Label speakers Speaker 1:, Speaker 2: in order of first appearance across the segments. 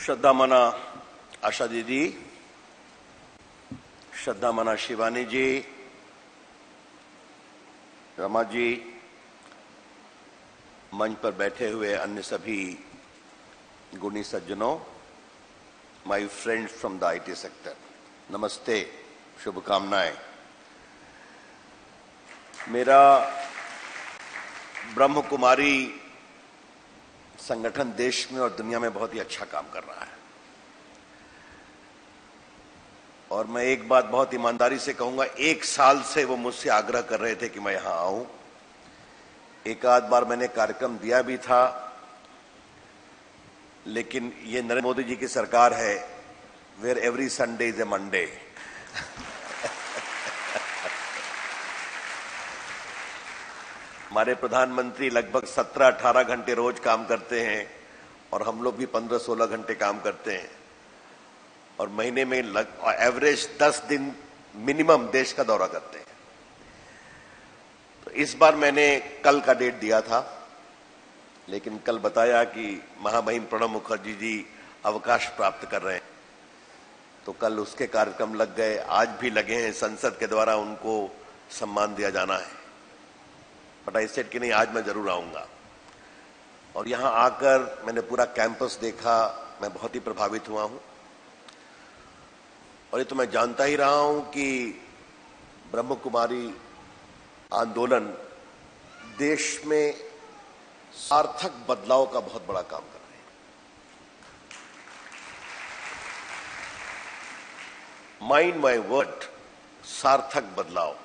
Speaker 1: श्रद्धा मना आशा दीदी, श्रद्धा मना शिवानी जी, रमा जी, मंच पर बैठे हुए अन्य सभी गुणी सज्जनों, my friends from the IT sector, नमस्ते, शुभकामनाएं। मेरा ब्रह्म कुमारी संगठन देश में और दुनिया में बहुत ही अच्छा काम कर रहा है और मैं एक बात बहुत ईमानदारी से कहूंगा, 1 साल से वो मुझसे आग्रह कर रहे थे कि मैं यहां आऊं। एक आध बार मैंने कार्यक्रम दिया भी था, लेकिन ये नरेंद्र मोदी जी की सरकार है, where every Sunday is a Monday. हमारे प्रधानमंत्री लगभग 17-18 घंटे रोज काम करते हैं और हम लोग भी 15-16 घंटे काम करते हैं और महीने में एवरेज 10 दिन मिनिमम देश का दौरा करते हैं। तो इस बार मैंने कल का डेट दिया था, लेकिन कल बताया कि महामहिम प्रणब मुखर्जी जी अवकाश प्राप्त कर रहे हैं, तो कल उसके कार्यक्रम लग गए, आज भी लगे हैं, संसद के द्वारा उनको सम्मान दिया जाना है। बट आई सेड कि नहीं, आज मैं जरूर आऊंगा। और यहां आकर मैंने पूरा कैंपस देखा, मैं बहुत ही प्रभावित हुआ हूं। और ये तो मैं जानता ही रहा हूं कि ब्रह्म कुमारी आंदोलन देश में सार्थक बदलाव का बहुत बड़ा काम कर रहे हैं। माइंड माय वर्ड, सार्थक बदलाव,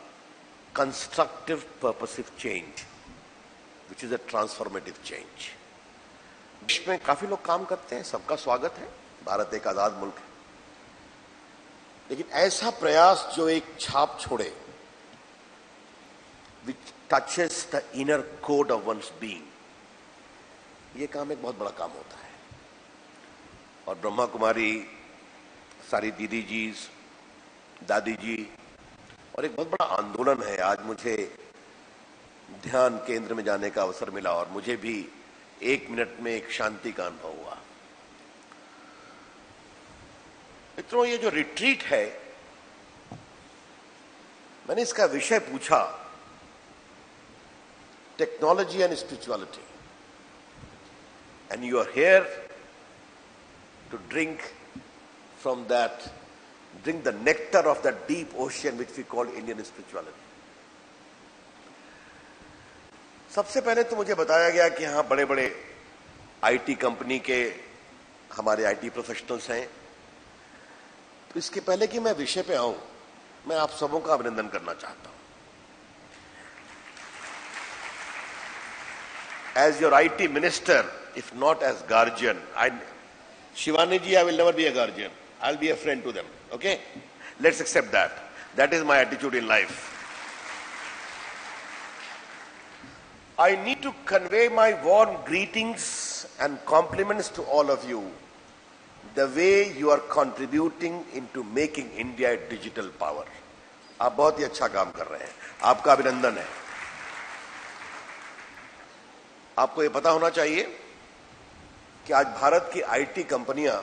Speaker 1: constructive purposive change, which is a transformative change। देश में काफी लोग काम करते हैं, सबका स्वागत है, भारत एक आजाद मुल्क है, लेकिन ऐसा प्रयास जो एक छाप छोड़े, which touches the inner code of one's being, ये काम एक बहुत बड़ा काम होता है। और ब्रह्मा कुमारी, सारी दीदी जी, दादी जी, और एक बहुत बड़ा आंदोलन है। आज मुझे ध्यान केंद्र में जाने का अवसर मिला और मुझे भी 1 मिनट में एक शांति का अनुभव हुआ। मित्रों, ये जो रिट्रीट है, मैंने इसका विषय पूछा, technology and spirituality, and you are here to drink from that, drink the nectar of that deep ocean which we call Indian spirituality। सबसे पहले तो मुझे बताया गया कि हाँ, बड़े बड़े आईटी कंपनी के हमारे आईटी प्रोफेशनल्स हैं। तो इसके पहले कि मैं विषय पे आऊं, मैं आप सबों का अभिनंदन करना चाहता हूं। As your IT minister, if not as guardian, Shivani ji, I will never be a guardian. I'll be a friend to them. Okay? Let's accept that. That is my attitude in life. I need to convey my warm greetings and compliments to all of you, the way you are contributing into making India a digital power. आप बहुत ही अच्छा काम कर रहे हैं, आपका अभिनंदन है। आपको ये पता होना चाहिए कि आज भारत की आईटी कंपनियां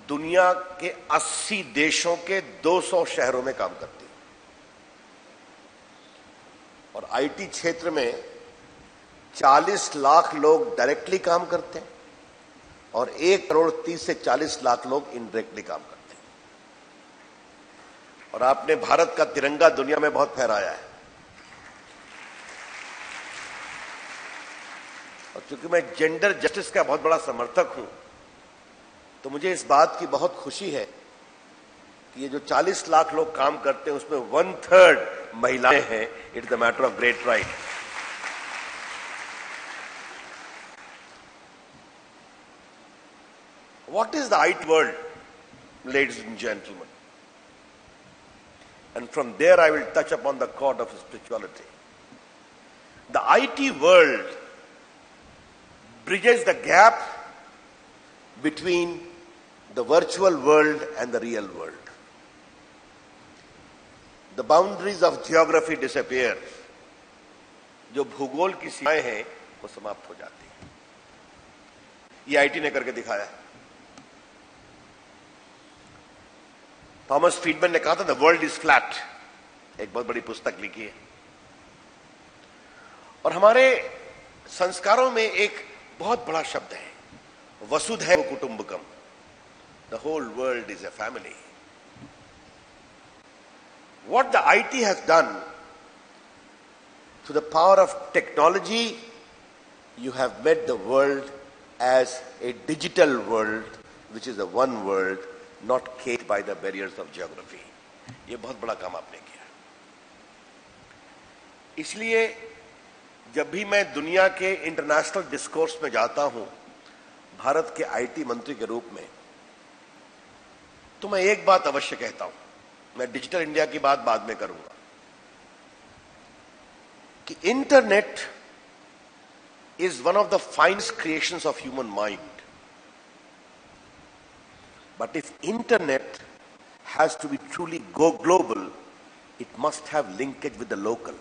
Speaker 1: दुनिया के 80 देशों के 200 शहरों में काम करती है और आईटी क्षेत्र में 40 लाख लोग डायरेक्टली काम करते हैं और 1 करोड़ 30 से 40 लाख लोग इनडायरेक्टली काम करते हैं। और आपने भारत का तिरंगा दुनिया में बहुत फहराया है। और क्योंकि मैं जेंडर जस्टिस का बहुत बड़ा समर्थक हूं, तो मुझे इस बात की बहुत खुशी है कि ये जो 40 लाख लोग काम करते हैं, उसमें 1/3 महिलाएं हैं। It's the matter of great pride. What is the IT world, ladies and gentleman? And from there I will touch upon the chord of spirituality. The IT world bridges the gap between the virtual world and the real world. The boundaries of geography disappear. जो भूगोल की सीमाएं हैं वो समाप्त हो जाती हैं। ये आईटी ने करके दिखाया। थॉमस फ्रीडमैन ने कहा था द वर्ल्ड इज फ्लैट, एक बहुत बड़ी पुस्तक लिखी है। और हमारे संस्कारों में एक बहुत बड़ा शब्द है, वसुधैव कुटुंबकम, the whole world is a family. What the IT has done, through the power of technology, you have made the world as a digital world, which is a one world, not caged by the barriers of geography. ये बहुत बड़ा काम आपने किया। इसलिए जब भी मैं दुनिया के इंटरनेशनल डिस्कोर्स में जाता हूं भारत के आईटी मंत्री के रूप में, तो मैं एक बात अवश्य कहता हूं, मैं डिजिटल इंडिया की बात बाद में करूंगा, कि internet is one of the finest creations of human mind, but if internet has to be truly go global, it must have linkage with the local.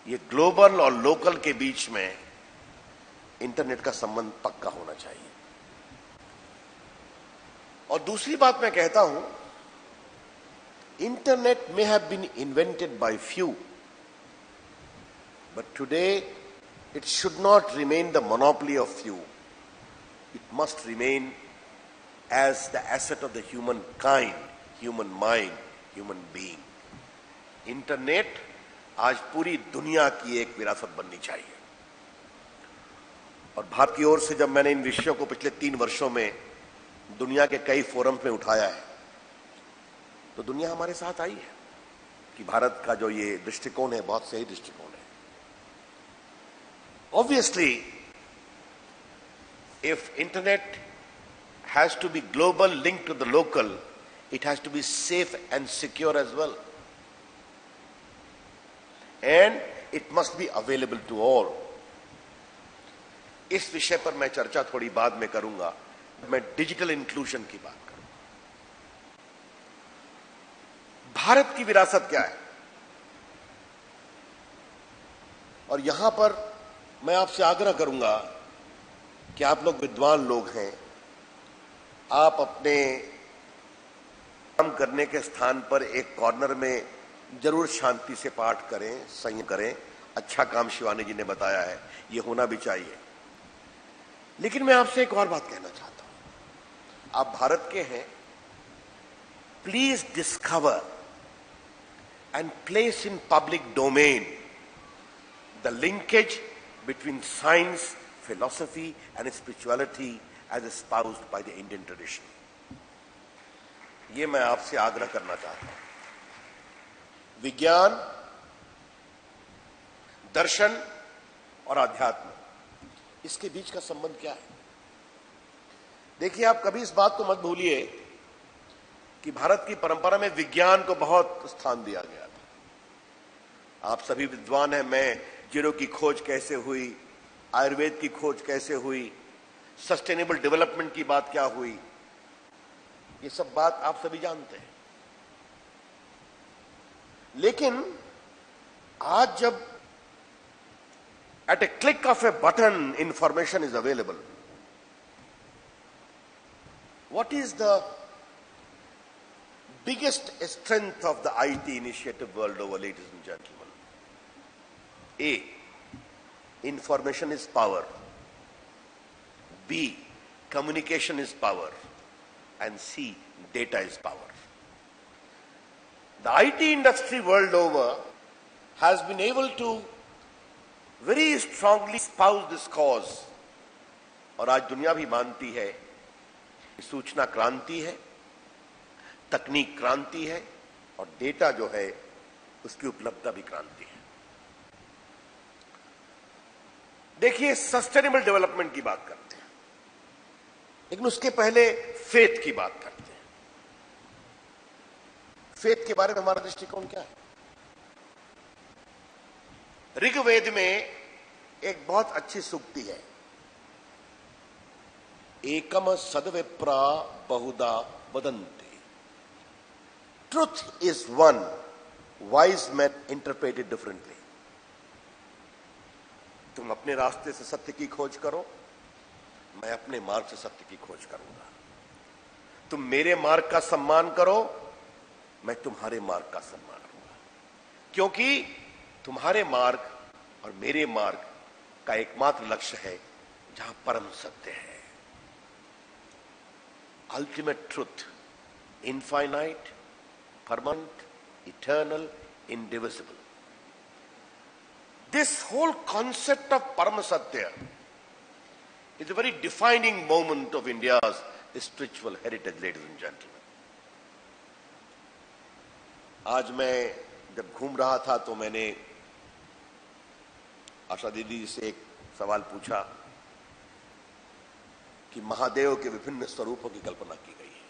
Speaker 1: ये ग्लोबल और लोकल के बीच में इंटरनेट का संबंध पक्का होना चाहिए। और दूसरी बात मैं कहता हूं, Internet may have been invented by few, but today it should not remain the monopoly of few. It must remain as the asset of the human kind, human mind, human being. Internet आज पूरी दुनिया की एक विरासत बननी चाहिए। और भारत की ओर से जब मैंने इन विषयों को पिछले 3 वर्षों में दुनिया के कई फोरम्स में उठाया है, तो दुनिया हमारे साथ आई है कि भारत का जो ये दृष्टिकोण है बहुत सही दृष्टिकोण है। Obviously if internet has to be global link to the local, it has to be safe and secure as well, and it must be available to all. इस विषय पर मैं चर्चा थोड़ी बाद में करूंगा। मैं डिजिटल इंक्लूजन की बात करूंगा। भारत की विरासत क्या है, और यहां पर मैं आपसे आग्रह करूंगा कि आप लोग विद्वान लोग हैं, आप अपने काम करने के स्थान पर एक कॉर्नर में जरूर शांति से पाठ करें, संयम करें। अच्छा काम शिवानी जी ने बताया है, ये होना भी चाहिए। लेकिन मैं आपसे एक और बात कहना चाहता हूं, आप भारत के हैं, please discover and place in public domain the linkage between science, philosophy and spirituality as espoused by the Indian tradition. ये मैं आपसे आग्रह करना चाहता हूं। विज्ञान, दर्शन और आध्यात्म, इसके बीच का संबंध क्या है? देखिए, आप कभी इस बात को मत भूलिए कि भारत की परंपरा में विज्ञान को बहुत स्थान दिया गया था। आप सभी विद्वान हैं, मैं जीरो की खोज कैसे हुई, आयुर्वेद की खोज कैसे हुई, सस्टेनेबल डेवलपमेंट की बात क्या हुई, ये सब बात आप सभी जानते हैं। लेकिन आज जब at a click of a button information is available, what is the biggest strength of the IT initiative world over, ladies and gentlemen? A, information is power. B, communication is power. And C, data is power. The IT industry world over has been able to very strongly espouse this cause. और आज दुनिया भी मानती है सूचना क्रांति है, तकनीक क्रांति है, और डेटा जो है उसकी उपलब्धता भी क्रांति है। देखिए, सस्टेनेबल डेवलपमेंट की बात करते हैं, लेकिन उसके पहले फेथ की बात करते हैं। फेथ के बारे में हमारा दृष्टिकोण क्या है? ऋग्वेद में एक बहुत अच्छी सूक्ति है, एकम सद्विप्रा बहुधा वदन्ति, truth is one, wise men interpret it differently. तुम अपने रास्ते से सत्य की खोज करो, मैं अपने मार्ग से सत्य की खोज करूंगा। तुम मेरे मार्ग का सम्मान करो, मैं तुम्हारे मार्ग का सम्मान करूंगा, क्योंकि तुम्हारे मार्ग और मेरे मार्ग का एकमात्र लक्ष्य है जहां परम सत्य है, ultimate truth, infinite, permanent, eternal, indivisible. This whole concept of Parama Satya is a very defining moment of India's spiritual heritage, ladies and gentlemen. आज मैं जब घूम रहा था तो मैंने आशा दीदी से एक सवाल पूछा कि महादेव के विभिन्न स्वरूपों की कल्पना की गई है।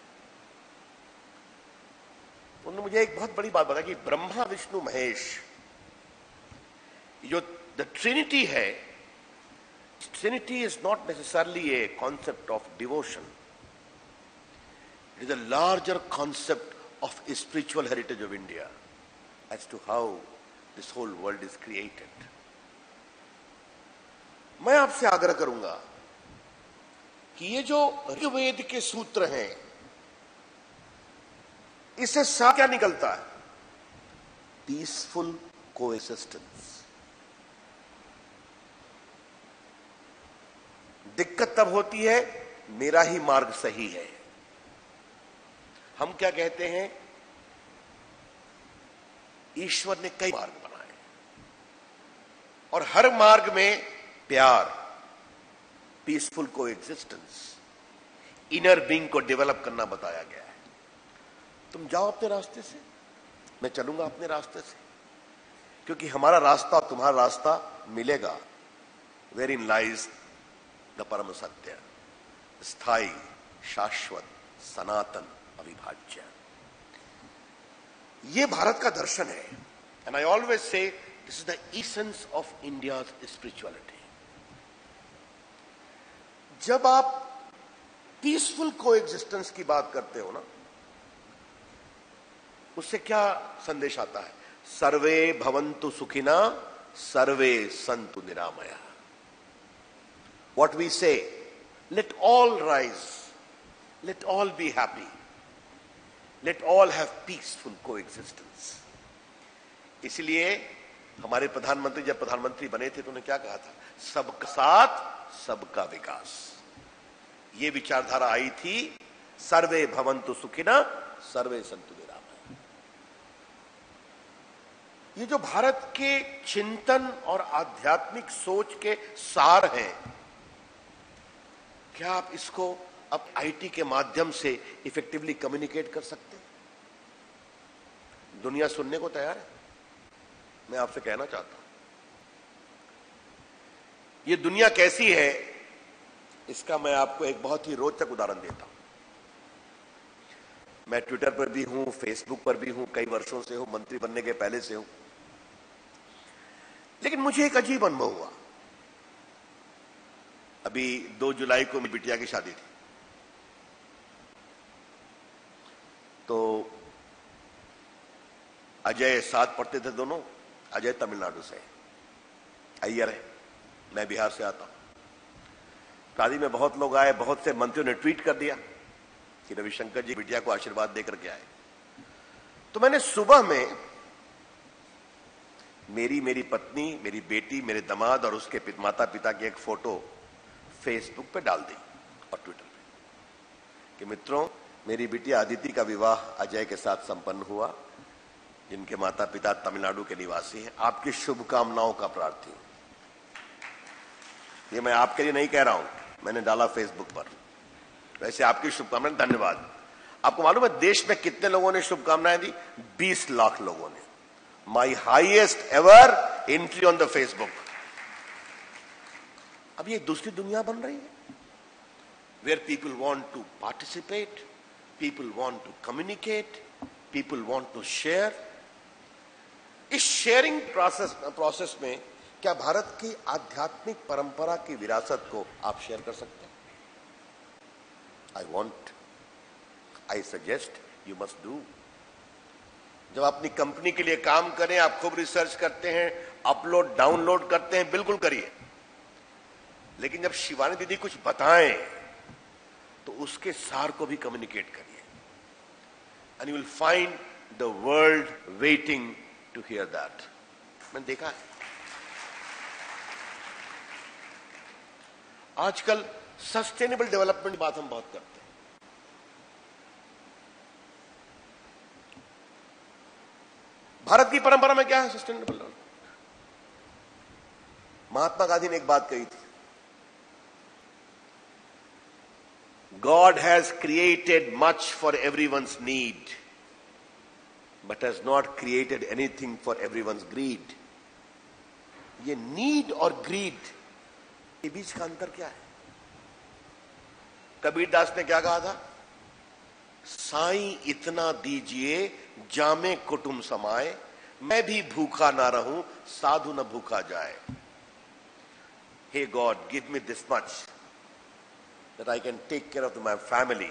Speaker 1: उन्होंने मुझे एक बहुत बड़ी बात बताई कि ब्रह्मा विष्णु महेश जो द ट्रिनिटी है, Trinity is not necessarily a concept of devotion, it is a larger concept of spiritual heritage of India as to how this whole world is created. मैं आपसे आग्रह करूंगा कि ये जो ऋग्वेद के सूत्र हैं, इससे साफ क्या निकलता है? Peaceful coexistence. दिक्कत तब होती है मेरा ही मार्ग सही है। हम क्या कहते हैं? ईश्वर ने कई मार्ग बनाए और हर मार्ग में प्यार, पीसफुल कोएक्सिस्टेंस, इनर बीइंग को डेवलप करना बताया गया है। तुम जाओ अपने रास्ते से, मैं चलूंगा अपने रास्ते से, क्योंकि हमारा रास्ता और तुम्हारा रास्ता मिलेगा। वेरिन लाइज द परम सत्य, स्थायी, शाश्वत, सनातन, अविभाज्य। ये भारत का दर्शन है। And I always say this is the essence of India's spirituality. जब आप पीसफुल कोएक्सिस्टेंस की बात करते हो ना, उससे क्या संदेश आता है? सर्वे भवन्तु सुखिना, सर्वे सन्तु निरामया। व्हाट वी से, let all rise, let all be happy, let all have peaceful coexistence. इसलिए हमारे प्रधानमंत्री जब प्रधानमंत्री बने थे तो उन्होंने क्या कहा था? सबका साथ, सबका विकास। ये विचारधारा आई थी, सर्वे भवन्तु सुखिना, सर्वे सन्तु निरामया। ये जो भारत के चिंतन और आध्यात्मिक सोच के सार हैं, क्या आप इसको अब आईटी के माध्यम से इफेक्टिवली कम्युनिकेट कर सकते हैं? दुनिया सुनने को तैयार है। मैं आपसे कहना चाहता हूं, ये दुनिया कैसी है, इसका मैं आपको एक बहुत ही रोचक उदाहरण देता हूं। मैं ट्विटर पर भी हूं, फेसबुक पर भी हूं, कई वर्षों से हूं, मंत्री बनने के पहले से हूं। लेकिन मुझे एक अजीब अनुभव हुआ। अभी 2 जुलाई को मेरी बिटिया की शादी थी, तो अजय साथ पढ़ते थे दोनों। अजय तमिलनाडु से, अय्यर है, मैं बिहार से आता हूं। शादी में बहुत लोग आए, बहुत से मंत्रियों ने ट्वीट कर दिया कि रविशंकर जी बिटिया को आशीर्वाद देकर के आए। तो मैंने सुबह में मेरी पत्नी, मेरी बेटी, मेरे दामाद और उसके माता पिता की एक फोटो फेसबुक पे डाल दी और ट्विटर पे कि मित्रों, मेरी बिटिया अदिति का विवाह अजय के साथ संपन्न हुआ, जिनके माता पिता तमिलनाडु के निवासी हैं। आपकी शुभकामनाओं का प्रार्थी हूं। ये मैं आपके लिए नहीं कह रहा हूं, मैंने डाला फेसबुक पर। वैसे आपकी शुभकामनाएं, धन्यवाद। आपको मालूम है देश में कितने लोगों ने शुभकामनाएं दी? 20 लाख लोगों ने। My highest ever entry on the Facebook. अब ये दूसरी दुनिया बन रही है, where people want to participate, people want to communicate, people want to share. इस शेयरिंग प्रोसेस में क्या भारत की आध्यात्मिक परंपरा की विरासत को आप शेयर कर सकते हैं? I suggest you must do. जब अपनी कंपनी के लिए काम करें, आप खूब रिसर्च करते हैं, अपलोड डाउनलोड करते हैं, बिल्कुल करिए। लेकिन जब शिवानी दीदी कुछ बताएं तो उसके सार को भी कम्युनिकेट करिए, and you will find the world waiting to hear that. मैंने देखा है आजकल सस्टेनेबल डेवलपमेंट की बात हम बहुत करते हैं। भारत की परंपरा में क्या है सस्टेनेबल डेवलपमेंट? महात्मा गांधी ने एक बात कही थी, God has created much for everyone's need, but has not created anything for everyone's greed. ये नीड और ग्रीड के बीच का अंतर क्या है? कबीर दास ने क्या कहा था? साईं इतना दीजिए जामे कुटुंब समाए, मैं भी भूखा ना रहूं साधु न भूखा जाए। Hey God, give me this much that I can take care of my family,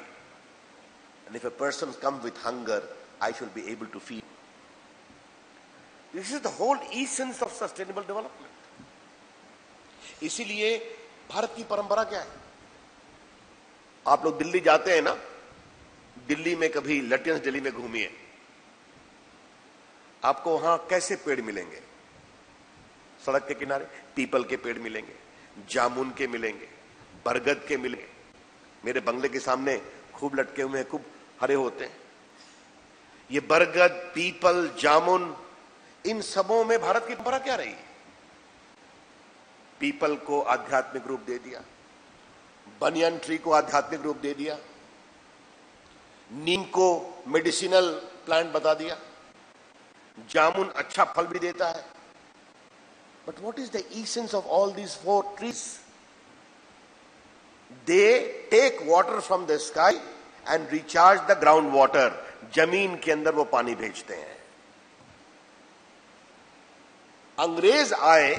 Speaker 1: and if a person comes with hunger, I shall be able to feed. This is the whole essence of sustainable development. इसीलिए भारत की परंपरा क्या है? आप लोग दिल्ली जाते हैं ना, दिल्ली में कभी लटियंस दिल्ली में घूमिए, आपको वहां कैसे पेड़ मिलेंगे? सड़क के किनारे पीपल के पेड़ मिलेंगे, जामुन के मिलेंगे, बरगद के मिलेंगे। मेरे बंगले के सामने खूब लटके हुए हैं, खूब हरे होते हैं। ये बरगद, पीपल, जामुन, इन सबों में भारत की परंपरा क्या रही? पीपल को आध्यात्मिक रूप दे दिया, बनियन ट्री को आध्यात्मिक रूप दे दिया, नीम को मेडिसिनल प्लांट बता दिया, जामुन अच्छा फल भी देता है। But what is the essence of all these four trees? They take water from the sky and recharge the groundwater. जमीन के अंदर वो पानी भेजते हैं। अंग्रेज आए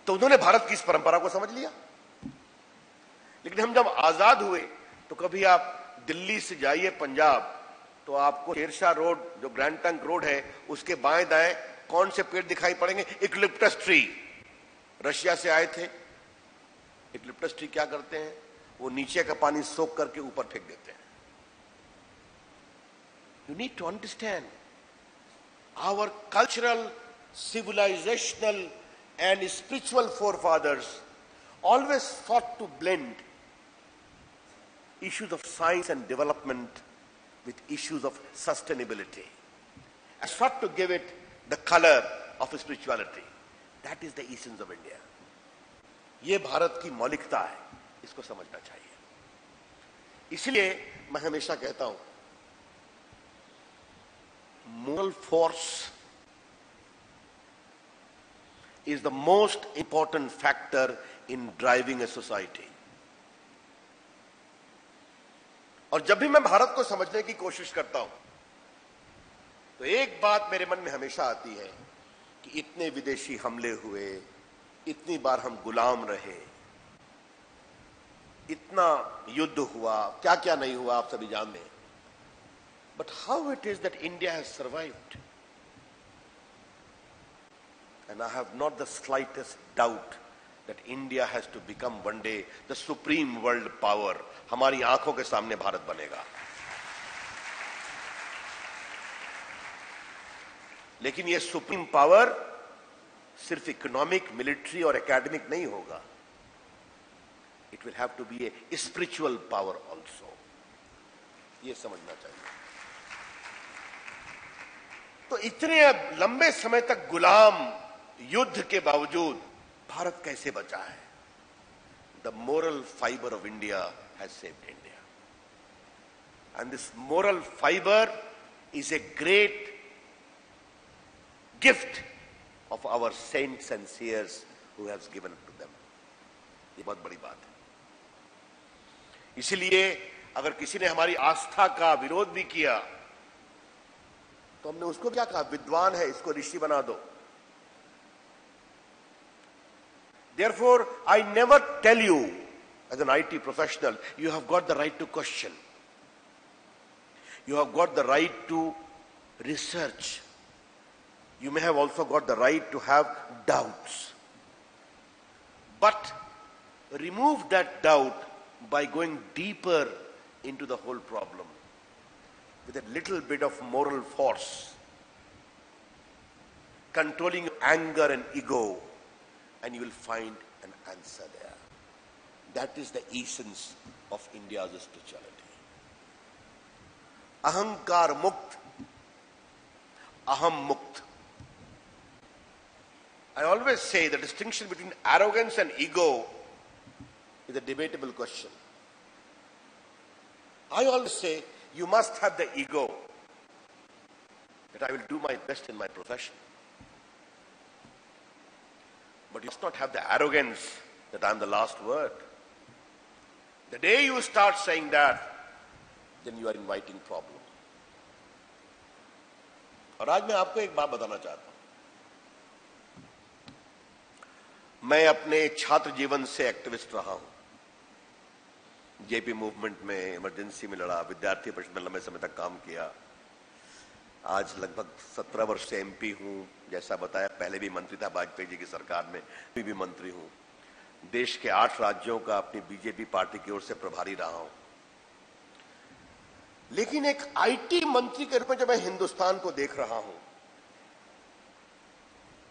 Speaker 1: तो उन्होंने भारत की इस परंपरा को समझ लिया, लेकिन हम जब आजाद हुए तो कभी आप दिल्ली से जाइए पंजाब तो आपको शेरशाह रोड, जो ग्रैंड ट्रंक रोड है, उसके बाएं दाएं कौन से पेड़ दिखाई पड़ेंगे? Eucalyptus tree. रशिया से आए थे। यूकलिप्टस ट्री क्या करते हैं? वो नीचे का पानी सोख करके ऊपर फेंक देते हैं। You need to understand our cultural, civilizational and spiritual forefathers always fought to blend issues of science and development with issues of sustainability, and sought to give it the color of spirituality. That is the essence of India. ये भारत की मौलिकता है, इसको समझना चाहिए। इसलिए मैं हमेशा कहता हूं, moral force is the most important factor in driving a society. और जब भी मैं भारत को समझने की कोशिश करता हूं तो एक बात मेरे मन में हमेशा आती है कि इतने विदेशी हमले हुए, इतनी बार हम गुलाम रहे, इतना युद्ध हुआ, क्या क्या नहीं हुआ आप सभी जानते हैं। But how it is that India has survived? And I have not the slightest doubt that India has to become one day the supreme world power. हमारी आंखों के सामने भारत बनेगा। लेकिन ये सुप्रीम पावर सिर्फ इकोनॉमिक, मिलिट्री और एकेडमिक नहीं होगा। It will have to be a spiritual power also. ये समझना चाहिए। तो इतने लंबे समय तक गुलाम युद्ध के बावजूद भारत कैसे बचा है? The moral fibre of India has saved India, and this moral fibre is a great gift of our saints and seers who have given to them. ये बहुत बड़ी बात है। इसलिए अगर किसी ने हमारी आस्था का विरोध भी किया तो हमने उसको क्या कहा? विद्वान है, इसको ऋषि बना दो। Therefore, I never tell you, as an IT professional, you have got the right to question. You have got the right to research. You may have also got the right to have doubts. But remove that doubt by going deeper into the whole problem with a little bit of moral force, controlling anger and ego, and you will find an answer there. That is the essence of India's spirituality. Ahankar mukt, aham mukt. I always say the distinction between arrogance and ego is a debatable question. I always say you must have the ego that I will do my best in my profession. But you must not have the arrogance that I am the last word. The day you start saying that, then you are inviting problem. और आज मैं आपको एक बात बताना चाहता हूं. मैं अपने छात्र जीवन से एक्टिविस्ट रहा हूं. जेपी मूवमेंट में, इमरजेंसी में लड़ा, विद्यार्थी परिषद में लंबे समय तक काम किया. आज लगभग 17 वर्ष से एमपी हूं. जैसा बताया, पहले भी मंत्री था वाजपेयी जी की सरकार में, अभी भी मंत्री हूं. देश के 8 राज्यों का अपनी बीजेपी पार्टी की ओर से प्रभारी रहा हूं. लेकिन एक आईटी मंत्री के रूप में जब मैं हिंदुस्तान को देख रहा हूं,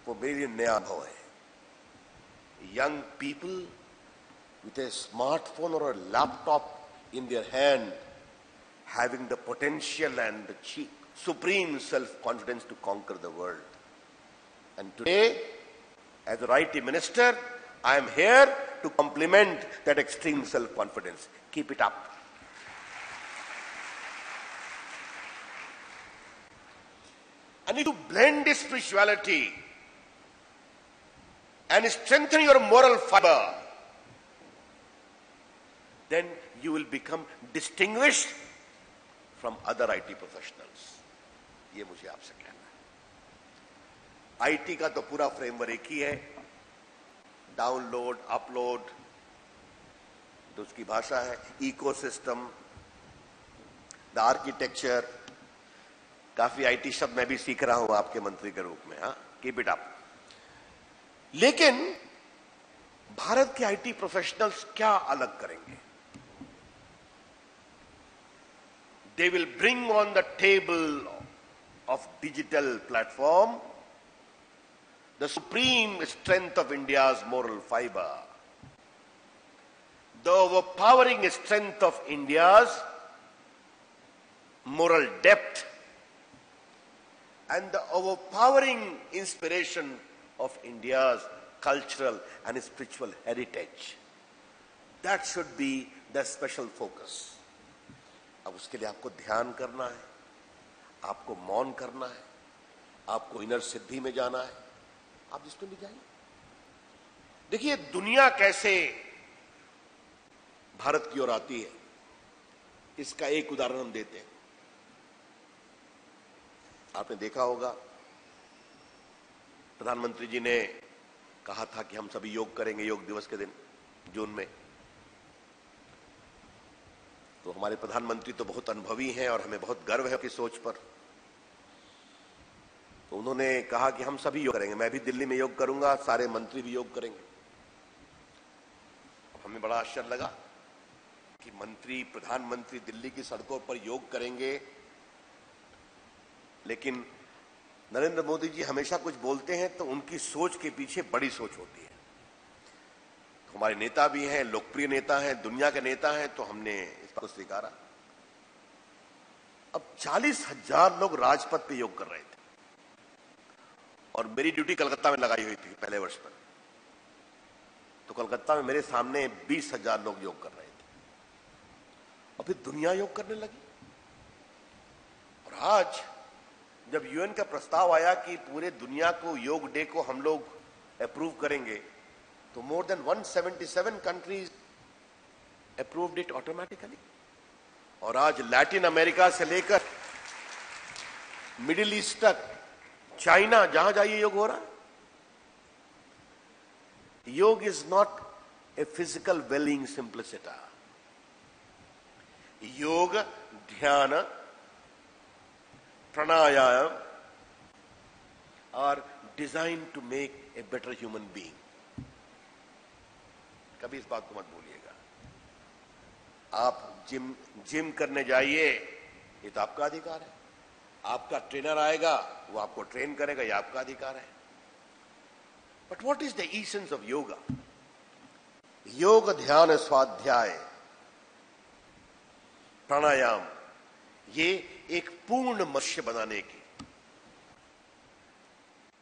Speaker 1: वो मेरे लिए नया अनुभव है. Young people with a smartphone or a laptop in their hand, having the potential and the supreme self-confidence to conquer the world. And today, as a IT minister, I am here to compliment that extreme self-confidence. Keep it up. And if you blend this spirituality and strengthen your moral fiber, then you will become distinguished from other IT professionals. ये मुझे आपसे कहना है. IT का तो पूरा framework एक ही है. डाउनलोड, अपलोड, तो उसकी भाषा है. Ecosystem, the architecture. काफी आईटी शब्द मैं भी सीख रहा हूं आपके मंत्री के रूप में. हाँ, कीप इट अप. लेकिन भारत के आईटी प्रोफेशनल्स क्या अलग करेंगे? They will bring on the table of digital platform the supreme strength of India's moral fiber, the overpowering strength of India's moral depth, and the overpowering inspiration of India's cultural and spiritual heritage. That should be the special focus. अब उसके लिए आपको ध्यान करना है, आपको मौन करना है, आपको इनर सिद्धि में जाना है. आप जिसमें भी जाइए. देखिए दुनिया कैसे भारत की ओर आती है, इसका एक उदाहरण हम देते हैं. आपने देखा होगा, प्रधानमंत्री जी ने कहा था कि हम सभी योग करेंगे योग दिवस के दिन जून में. तो हमारे प्रधानमंत्री तो बहुत अनुभवी हैं और हमें बहुत गर्व है उनकी सोच पर. तो उन्होंने कहा कि हम सभी योग करेंगे. मैं भी दिल्ली में योग करूंगा, सारे मंत्री भी योग करेंगे. हमें बड़ा आश्चर्य लगा कि मंत्री, प्रधानमंत्री दिल्ली की सड़कों पर योग करेंगे. लेकिन नरेंद्र मोदी जी हमेशा कुछ बोलते हैं तो उनकी सोच के पीछे बड़ी सोच होती है. हमारे नेता भी हैं, लोकप्रिय नेता हैं, दुनिया के नेता हैं, तो हमने इस बात को स्वीकारा. अब 40,000 लोग राजपथ पे योग कर रहे थे और मेरी ड्यूटी कलकत्ता में लगाई हुई थी पहले वर्ष पर. तो कलकत्ता में मेरे सामने 20,000 लोग योग कर रहे थे और फिर दुनिया योग करने लगी. और आज जब यूएन का प्रस्ताव आया कि पूरे दुनिया को योग डे को हम लोग अप्रूव करेंगे, तो more than 177 countries approved it automatically. और आज लैटिन अमेरिका से लेकर मिडिल ईस्ट तक, चाइना, जहां जाइए योग हो रहा है. Yoga is not a physical welling simplicity. Yoga, dhyan, pranayama are design to make a better human being. कभी इस बात को मत भूलिएगा। आप जिम करने जाइए, ये तो आपका अधिकार है। आपका ट्रेनर आएगा, वो आपको ट्रेन करेगा, ये आपका अधिकार है। But what is the essence of yoga? योग ध्यान स्वाध्याय प्राणायाम, ये एक पूर्ण मनुष्य बनाने की।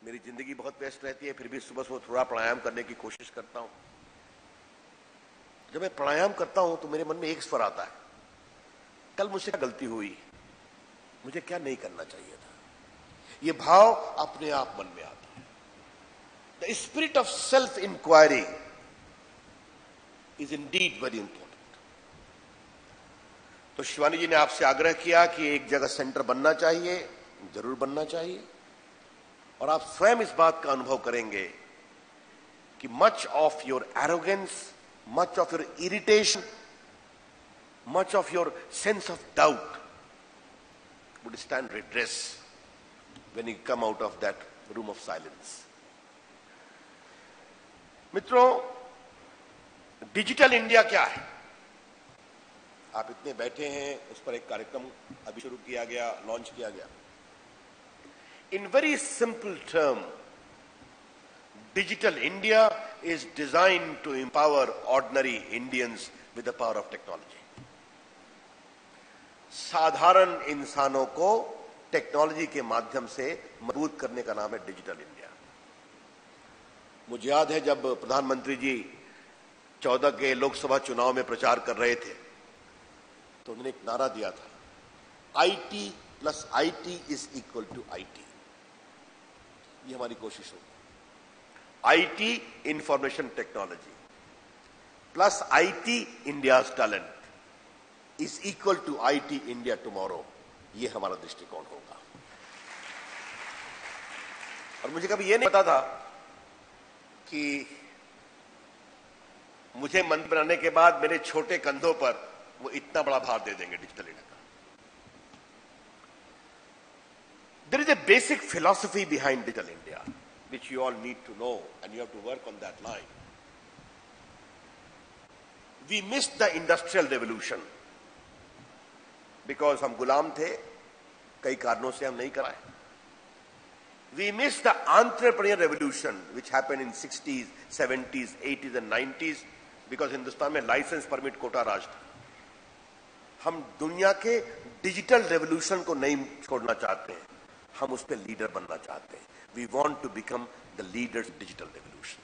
Speaker 1: मेरी जिंदगी बहुत व्यस्त रहती है, फिर भी सुबह सुबह थोड़ा प्राणायाम करने की कोशिश करता हूं। जब मैं प्राणायाम करता हूं तो मेरे मन में एक स्वर आता है, कल मुझसे क्या गलती हुई, मुझे क्या नहीं करना चाहिए था। यह भाव अपने आप मन में आता है। The spirit of self inquiry is indeed very important. तो शिवानी जी ने आपसे आग्रह किया कि एक जगह सेंटर बनना चाहिए, जरूर बनना चाहिए। और आप स्वयं इस बात का अनुभव करेंगे कि much of your arrogance, much of your irritation, much of your sense of doubt would stand redress when you come out of that room of silence. मित्रों, डिजिटल इंडिया क्या है? आप इतने बैठे हैं, उस पर एक कार्यक्रम अभी शुरू किया गया, लॉन्च किया गया। In very simple term, Digital India is designed to empower ordinary Indians with the power of technology. साधारण इंसानों को टेक्नोलॉजी के माध्यम से मजबूत करने का नाम है डिजिटल इंडिया। मुझे याद है जब प्रधानमंत्री जी 14 के लोकसभा चुनाव में प्रचार कर रहे थे तो उन्होंने एक नारा दिया था, IT plus IT is equal to IT। ये हमारी कोशिश होगी। IT information technology plus IT India's talent is equal to IT India tomorrow. ये हमारा दृष्टिकोण होगा। और मुझे कभी ये नहीं पता था कि मुझे मंत्री बनाने के बाद मेरे छोटे कंधों पर वो इतना बड़ा भार दे देंगे डिजिटल इंडिया का। There is a basic philosophy behind digital India which you all need to know, and you have to work on that line. We missed the industrial revolution because हम गुलाम थे, कई कारणों से हम नहीं कराए। We missed the entrepreneurial revolution which happened in 60s, 70s, 80s and 90s because Hindustan में licence permit Kota राज था। हम दुनिया के डिजिटल रेवोल्यूशन को नहीं छोड़ना चाहते हैं, हम उस पर लीडर बनना चाहते हैं। We want to become the leaders of digital revolution.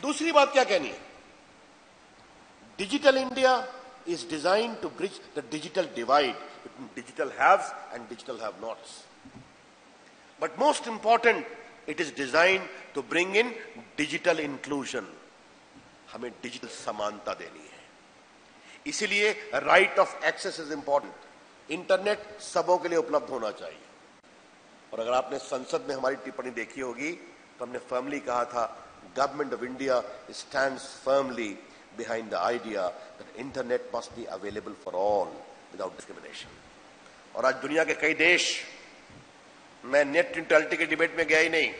Speaker 1: दूसरी बात क्या कहनी है? Digital India is designed to bridge the digital divide between digital haves and digital have-nots. But most important, it is designed to bring in digital inclusion. हमें digital समानता देनी है। इसीलिए right of access is important. Internet सबों के लिए उपलब्ध होना चाहिए। और अगर आपने संसद में हमारी टिप्पणी देखी होगी तो हमने फर्मली कहा था, government of India stands firmly behind the idea that internet must be available for all without discrimination. और आज दुनिया के कई देश, मैं नेट न्यूट्रलिटी के डिबेट में गया ही नहीं,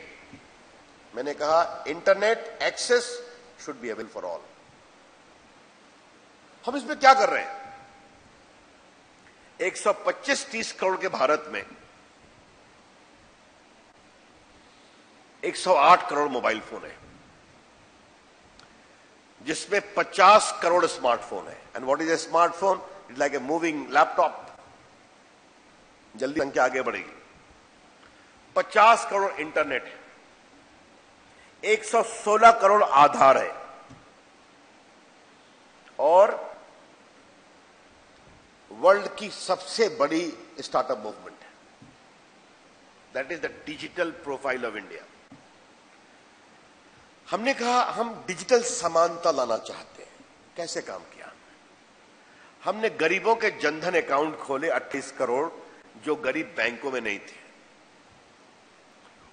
Speaker 1: मैंने कहा internet access should be available for all. हम इसमें क्या कर रहे हैं? 125-30 करोड़ के भारत में 108 करोड़ मोबाइल फोन है, जिसमें 50 करोड़ स्मार्टफोन है। And what is a smartphone? It like a moving laptop. जल्दी संख्या आगे बढ़ेगी। 50 करोड़ इंटरनेट है, 116 करोड़ आधार है, और वर्ल्ड की सबसे बड़ी स्टार्टअप मूवमेंट है। That is the digital profile of India. हमने कहा हम डिजिटल समानता लाना चाहते हैं। कैसे काम किया? हमने गरीबों के जनधन अकाउंट खोले 28 करोड़, जो गरीब बैंकों में नहीं थे,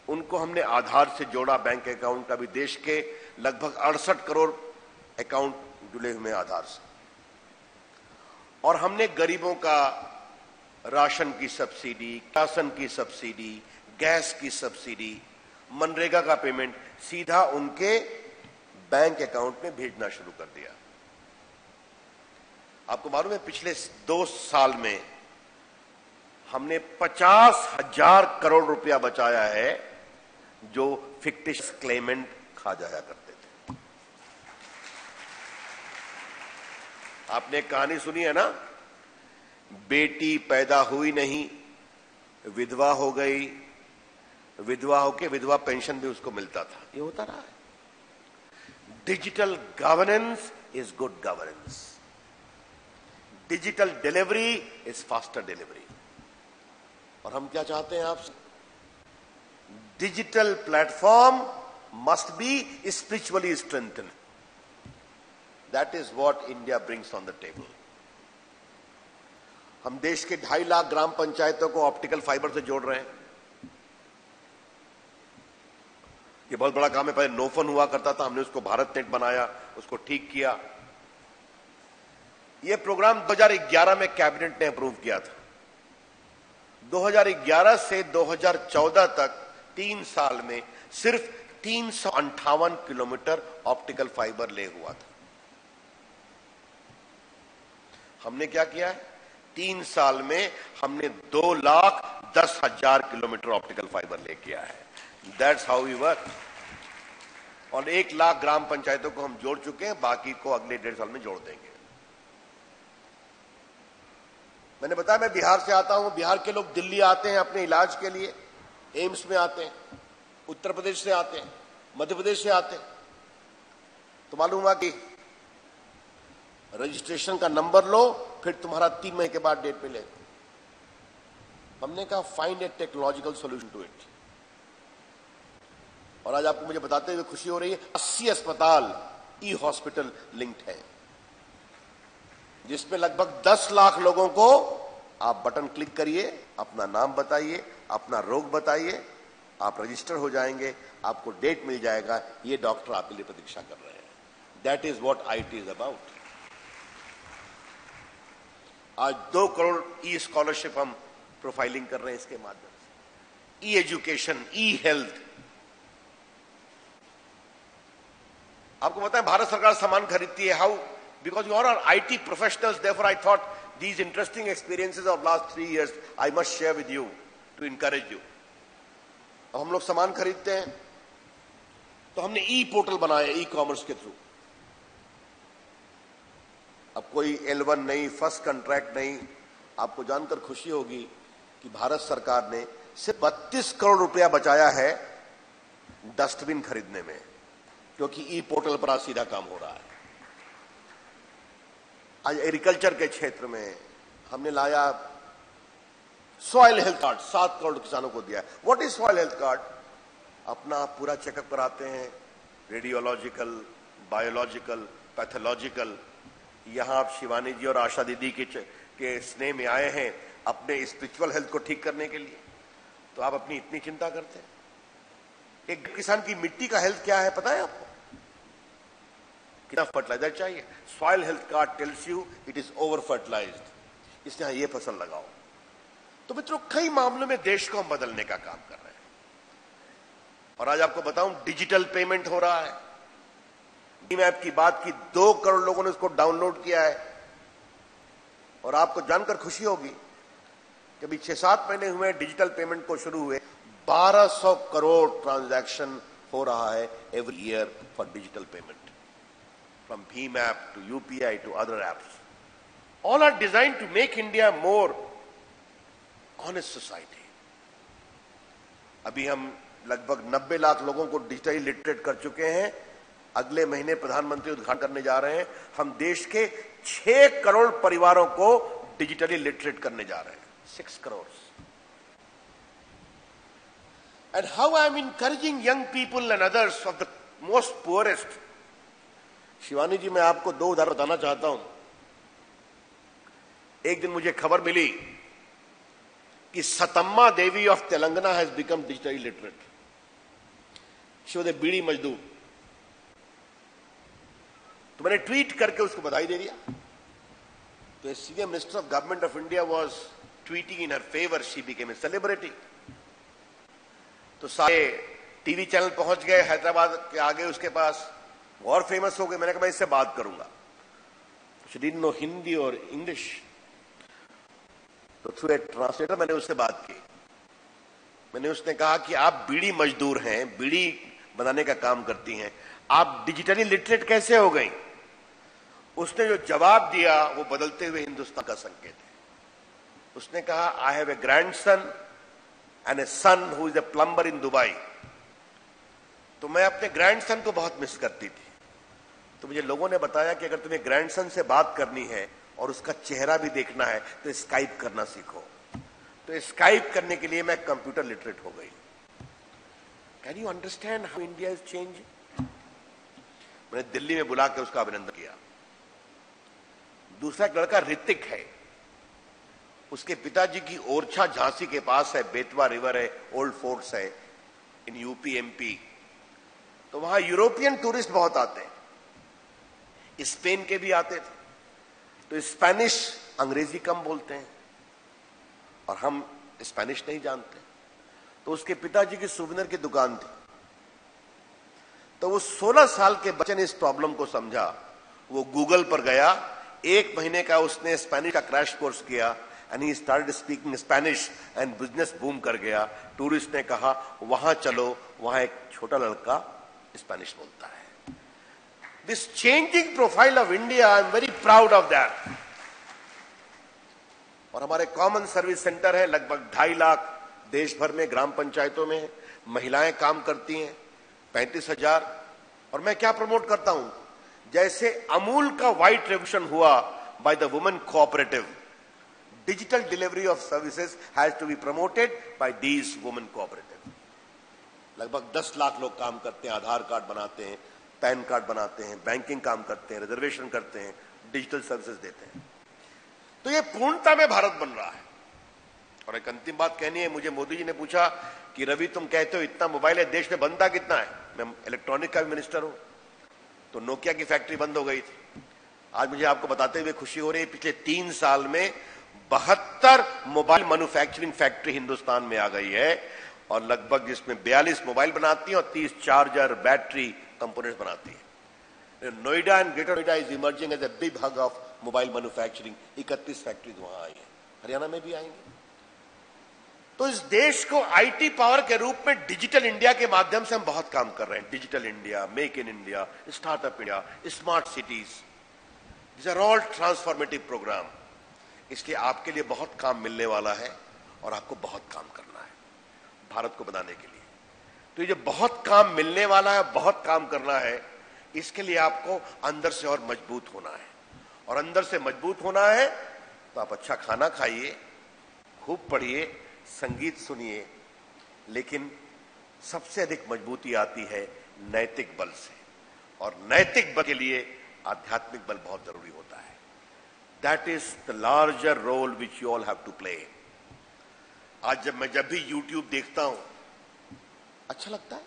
Speaker 1: उनको हमने आधार से जोड़ा बैंक अकाउंट। अभी देश के लगभग 68 करोड़ अकाउंट जुड़े हुए आधार से। और हमने गरीबों का राशन की सब्सिडी, राशन की सब्सिडी, गैस की सब्सिडी, मनरेगा का पेमेंट सीधा उनके बैंक अकाउंट में भेजना शुरू कर दिया। आपको मालूम है पिछले 2 साल में हमने 50,000 करोड़ रुपया बचाया है जो फिक्टिशियस क्लेमेंट खा जाया करते थे। आपने एक कहानी सुनी है ना, बेटी पैदा हुई नहीं, विधवा हो गई, विधवा होके विधवा पेंशन भी उसको मिलता था। ये होता रहा है। Digital governance is good governance, digital delivery is faster delivery. और हम क्या चाहते हैं आपसे? Digital platform must be spiritually strengthen. That is what India brings on the table. हम देश के 2.5 लाख ग्राम पंचायतों को ऑप्टिकल फाइबर से जोड़ रहे हैं। ये बहुत बड़ा काम है। पहले नोफन हुआ करता था, हमने उसको भारत नेट बनाया, उसको ठीक किया। यह प्रोग्राम 2011 में कैबिनेट ने अप्रूव किया था। 2011 से 2014 तक 3 साल में सिर्फ 358 किलोमीटर ऑप्टिकल फाइबर ले हुआ था। हमने क्या किया है? 3 साल में हमने 2,10,000 किलोमीटर ऑप्टिकल फाइबर ले किया है। That's how we work. और 1 लाख ग्राम पंचायतों को हम जोड़ चुके हैं, बाकी को अगले 1.5 साल में जोड़ देंगे। मैंने बताया मैं बिहार से आता हूं। बिहार के लोग दिल्ली आते हैं अपने इलाज के लिए, एम्स में आते हैं, उत्तर प्रदेश से आते हैं, मध्य प्रदेश से आते हैं। तो मालूम हुआ कि रजिस्ट्रेशन का नंबर लो, फिर तुम्हारा 3 महीने के बाद डेट मिलेगा। हमने कहा find a technological solution to it. और आज आपको मुझे बताते हुए खुशी हो रही है, 80 अस्पताल ई हॉस्पिटल लिंक्ड है, जिसमें लगभग 10 लाख लोगों को आप बटन क्लिक करिए, अपना नाम बताइए, अपना रोग बताइए, आप रजिस्टर हो जाएंगे, आपको डेट मिल जाएगा, ये डॉक्टर आपके लिए प्रतीक्षा कर रहे हैं। That is what IT is about. आज 2 करोड़ ई स्कॉलरशिप हम प्रोफाइलिंग कर रहे हैं इसके माध्यम से। ई एजुकेशन, ई हेल्थ। आपको पता है भारत सरकार सामान खरीदती है। How? Because you all are IT professionals, therefore I thought these interesting experiences of last 3 years I must share with you to encourage you. अब हम लोग सामान खरीदते हैं तो हमने ई पोर्टल बनाया ई कॉमर्स के थ्रू। अब कोई L1 नहीं, फर्स्ट कॉन्ट्रैक्ट नहीं। आपको जानकर खुशी होगी कि भारत सरकार ने सिर्फ 32 करोड़ रुपया बचाया है डस्टबिन खरीदने में, क्योंकि ई पोर्टल पर आज सीधा काम हो रहा है। आज एग्रीकल्चर के क्षेत्र में हमने लाया सॉइल हेल्थ कार्ड, 7 करोड़ किसानों को दिया है। What is soil health card? अपना पूरा चेकअप कराते हैं, रेडियोलॉजिकल, बायोलॉजिकल, पैथोलॉजिकल। यहां आप शिवानी जी और आशा दीदी के स्नेह में आए हैं अपने स्पिरिचुअल हेल्थ को ठीक करने के लिए, तो आप अपनी इतनी चिंता करते हैं। एक किसान की मिट्टी का हेल्थ क्या है पता है आपको? कितना फर्टिलाइजर चाहिए? Soil health card tells you it is over fertilised, इसलिए ये फसल लगाओ। तो मित्रों, कई मामलों में देश को हम बदलने का काम कर रहे हैं। और आज आपको बताऊं, डिजिटल पेमेंट हो रहा है। भीम ऐप की बात की, 2 करोड़ लोगों ने उसको डाउनलोड किया है। और आपको जानकर खुशी होगी कि अभी 6-7 महीने हुए डिजिटल पेमेंट को शुरू हुए, 1200 करोड़ ट्रांजैक्शन हो रहा है every year for digital payment, from Bheem app to UPI to other apps. All are designed to make India more honest society. अभी हम लगभग 90 लाख लोगों को डिजिटली लिटरेट कर चुके हैं। अगले महीने प्रधानमंत्री उद्घाटन करने जा रहे हैं। हम देश के 6 करोड़ परिवारों को डिजिटली लिटरेट करने जा रहे हैं। 6 crore. And how I am encouraging young people and others of the most poorest. Shivani जी, मैं आपको 2 उदाहरण बताना चाहता हूं। एक दिन मुझे खबर मिली कि Satamma Devi of Telangana has become digitally literate. She was a beedi mazdoor. तो मैंने ट्वीट करके उसको बधाई दे दिया। तो senior minister of government of India was tweeting in her favour, she became a celebrity. तो सारे टीवी चैनल पहुंच गए हैदराबाद के आगे उसके पास, और फेमस हो गए। मैंने कहा मैं इससे बात करूंगा। शी डिडंट नो हिंदी और इंग्लिश, तो थ्रू ए ट्रांसलेटर मैंने उससे बात की। मैंने उसने कहा कि आप बीड़ी मजदूर हैं, बीड़ी बनाने का काम करती हैं, आप डिजिटली लिटरेट कैसे हो गई? उसने जो जवाब दिया वो बदलते हुए हिंदुस्तान का संकेत है। उसने कहा I have a grandson and a son who is a plumber in Dubai. तो मैं अपने ग्रैंडसन को बहुत मिस करती थी। तो मुझे लोगों ने बताया कि अगर तुम्हें ग्रैंडसन से बात करनी है और उसका चेहरा भी देखना है तो स्काइप करना सीखो। तो स्काइप करने के लिए मैं कंप्यूटर लिटरेट हो गई। Can you understand how India is change? मैंने दिल्ली में बुला के उसका अभिनंदन किया। दूसरा एक लड़का ऋतिक है, उसके पिताजी की ओरछा झांसी के पास है, बेतवा रिवर है, ओल्ड फोर्ट्स है इन यूपी एमपी। तो वहां यूरोपियन टूरिस्ट बहुत आते हैं, स्पेन के भी आते थे। तो स्पेनिश अंग्रेजी कम बोलते हैं और हम स्पेनिश नहीं जानते। तो उसके पिताजी की सुवेनियर की दुकान थी। तो वो 16 साल के बच्चे ने इस प्रॉब्लम को समझा। वो गूगल पर गया, 1 महीने का उसने स्पेनिश का क्रैश कोर्स किया and he started speaking Spanish and business boom कर गया। टूरिस्ट ने कहा वहां चलो, वहां एक छोटा लड़का स्पेनिश बोलता है। This changing profile of India, I am very proud of that. और हमारे कॉमन सर्विस सेंटर है, लगभग 2.5 लाख देश भर में ग्राम पंचायतों में महिलाएं काम करती हैं, 35,000। और मैं क्या प्रमोट करता हूं, जैसे अमूल का व्हाइट रेवोल्यूशन हुआ by the women cooperative, digital delivery of services has to be promoted by these women cooperative. लगभग 10 लाख लोग काम करते हैं, आधार कार्ड बनाते हैं, पैन कार्ड बनाते हैं, बैंकिंग काम करते हैं, रिजर्वेशन करते हैं, डिजिटल सर्विसेज देते हैं। तो ये पूर्णता में भारत बन रहा है। और एक अंतिम बात कहनी है, मुझे मोदी जी ने पूछा कि रवि तुम कहते हो इतना मोबाइल है, देश में बनता कितना है? मैं इलेक्ट्रॉनिक का भी मिनिस्टर हूं। तो नोकिया की फैक्ट्री बंद हो गई थी। आज मुझे आपको बताते हुए खुशी हो रही है, पिछले 3 साल में 72 मोबाइल मैन्युफैक्चरिंग फैक्ट्री हिंदुस्तान में आ गई है और लगभग जिसमें 42 मोबाइल बनाती है और 30 चार्जर, बैटरी कंपोनेंट्स बनाती है। Noida and Greater Noida is emerging as a big hub of mobile manufacturing. 31 factories वहां आई है, हरियाणा में भी आएंगे। तो इस देश को आईटी पावर के रूप में डिजिटल इंडिया के माध्यम से हम बहुत काम कर रहे हैं। Digital India, make in India, startup India, smart cities, this are all transformative program. इसलिए आपके लिए बहुत काम मिलने वाला है और आपको बहुत काम करना है भारत को बनाने के लिए। तो ये जो बहुत काम मिलने वाला है, बहुत काम करना है, इसके लिए आपको अंदर से और मजबूत होना है। और अंदर से मजबूत होना है तो आप अच्छा खाना खाइए, खूब पढ़िए, संगीत सुनिए, लेकिन सबसे अधिक मजबूती आती है नैतिक बल से। और नैतिक बल के लिए आध्यात्मिक बल बहुत जरूरी होता है। That is the larger role which you all have to play. आज मैं जब भी यूट्यूब देखता हूं अच्छा लगता है,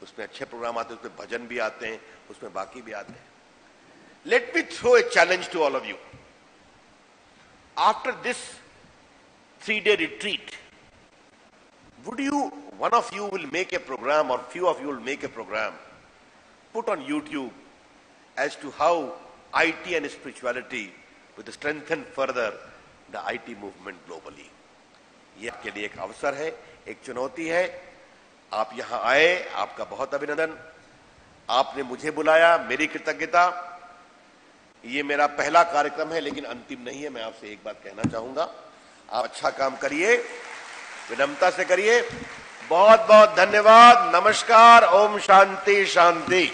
Speaker 1: उसमें अच्छे प्रोग्राम आते हैं, उसमें भजन भी आते हैं, उसमें बाकी भी आते हैं। Let me throw a challenge to all of you. After this 3-day retreat, would you, one of you will make a program or few of you will make a program, put on YouTube as to how IT and spirituality will strengthen further the IT movement globally. ये आपके लिए एक अवसर है, एक चुनौती है। आप यहां आए, आपका बहुत अभिनंदन। आपने मुझे बुलाया, मेरी कृतज्ञता। ये मेरा पहला कार्यक्रम है लेकिन अंतिम नहीं है। मैं आपसे एक बात कहना चाहूंगा, आप अच्छा काम करिए, विनम्रता से करिए। बहुत बहुत धन्यवाद। नमस्कार। ओम शांति शांति।